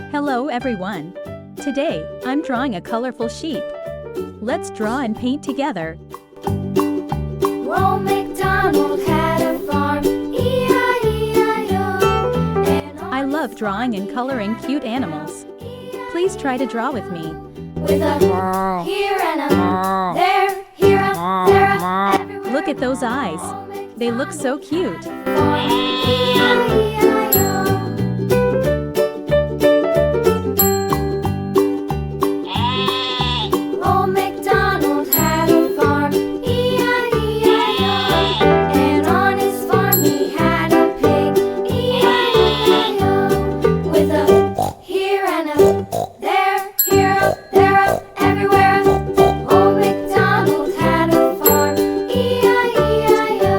Hello everyone. Today, I'm drawing a colorful sheep. Let's draw and paint together. Old MacDonald had a farm, E-I-E-I-O. I love drawing and coloring cute animals. Please try to draw with me. With a here and a there, here a there, a everywhere. Look at those eyes. They look so cute. Farm, E-I-E-I-O. Old MacDonald had a farm, E-I-E-I-O. And on his farm he had a pig, E-I-E-I-O. With a here and a there, here a there, a everywhere. Old MacDonald had a farm, E-I-E-I-O.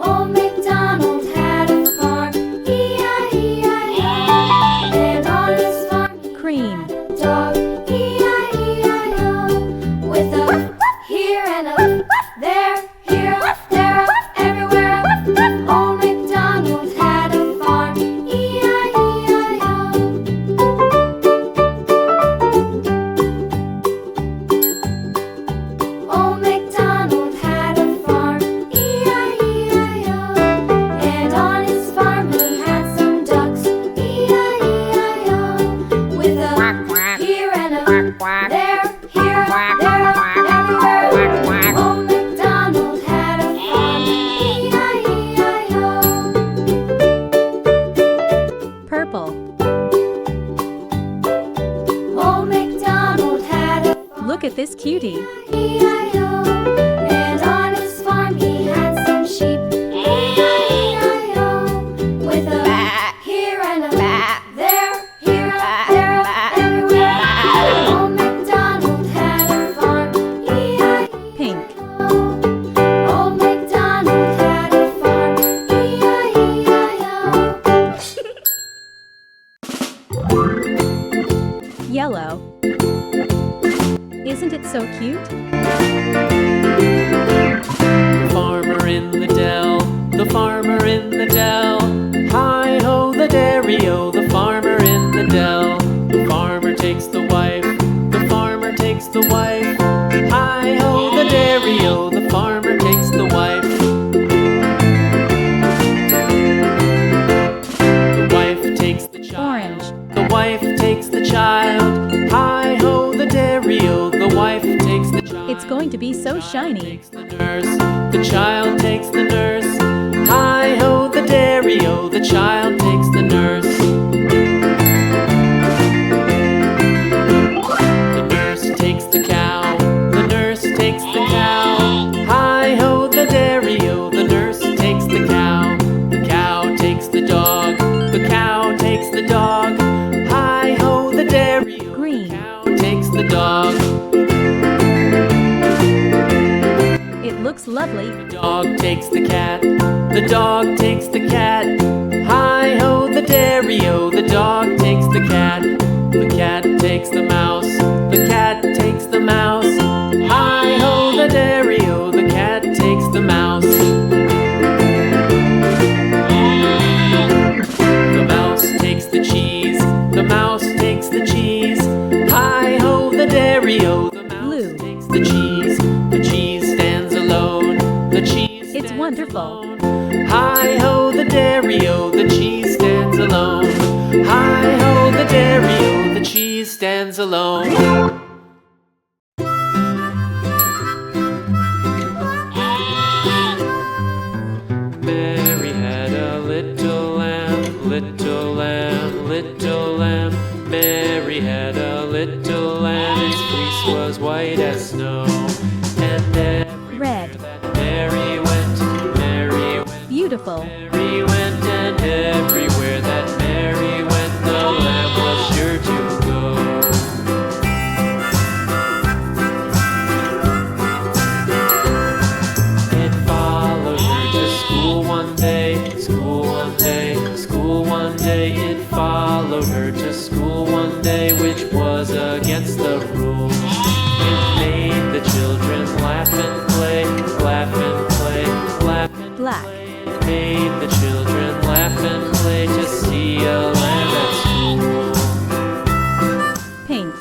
Old MacDonald had a farm, E-I-E-I-O. And on his farm he Cream. had a dog, E-I-E-I-O. With a here and a there, here a there, a everywhere. Old MacDonald had a farm, E-I-E-I-O. Old MacDonald had a farm, E-I-E-I-O. And on his farm he had some ducks, E-I-E-I-O. With a here and a there, here a there, a everywhere. Old MacDonald had a farm, E-I-E-I-O. Purple. Old MacDonald had a farm, Look at this cutie. E-I-E-I-O. And on his farm he had some sheep, E-I-E-I-O. With a here and a there, here a there, a everywhere. Old MacDonald had a farm, E-I-E-I-O. Pink. Old MacDonald had a farm, E-I-E-I-O. Yellow. Isn't it so cute? The farmer in the dell, the farmer in the dell. Hi-ho, the dairy-o, the farmer in the dell. The farmer takes the wife, the farmer takes the wife. Hi-ho, the dairy-o, the farmer takes the wife. The wife takes the child, Orange. the wife takes the child. Hi-ho, the dairy-o, the wife takes the child. It's going to be so shiny. Takes the nurse, the child takes the nurse. Hi-ho, the dairy-o, the child takes the nurse. The nurse takes the cow, the nurse takes the cow. Hi-ho, the dairy-o, the nurse takes the cow. The cow takes the dog, the cow takes the dog. Hi-ho, the dairy-o, Green. the cow takes the dog. It looks lovely. The dog takes the cat, the dog takes the cat. Hi-ho, the dairy-o, the dog takes the cat. The cat takes the mouse, the cat takes the mouse. Hi-ho, the dairy-o, the cat takes the mouse. The mouse takes the cheese, the mouse takes the cheese. Hi-ho, the dairy-o, the mouse Blue. takes the cheese. The cheese stands alone, the cheese It's stands wonderful. alone. Hi-ho, the dairy-o, the cheese stands alone. Hi-ho, the dairy-o, the cheese stands alone. Mary had a little lamb, little lamb, little lamb. Mary had a little lamb, its fleece was white as snow. And everywhere Red. that Mary went, Mary went, Beautiful. Mary went, and everywhere that Mary went, the lamb was sure to go. It followed her to school one day, school one day, school one day. It followed her to school one day, which was against the rules. It made the children laugh and play, laugh and play, laugh and Black. play. made the children laugh and play to see a lamb at school. Pink.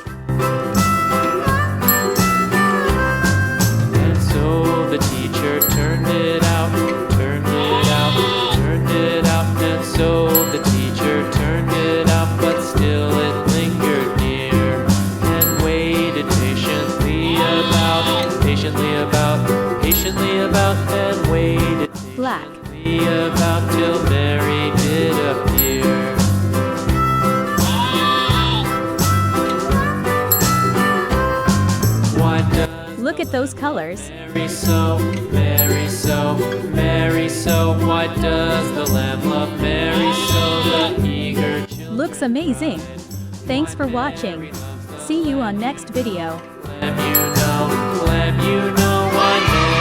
And so the teacher turned it out, turned it out, turned it out. And so the teacher turned it out, but still it lingered near and waited patiently about, patiently about, patiently about, and waited Black. patiently about till Mary did appear. Why does Look at those colors. Mary so, Mary so, Mary so? Why does the lamb love Mary so? The eager children Looks amazing. Thanks for watching. See you on next video. lamb, you know why Mary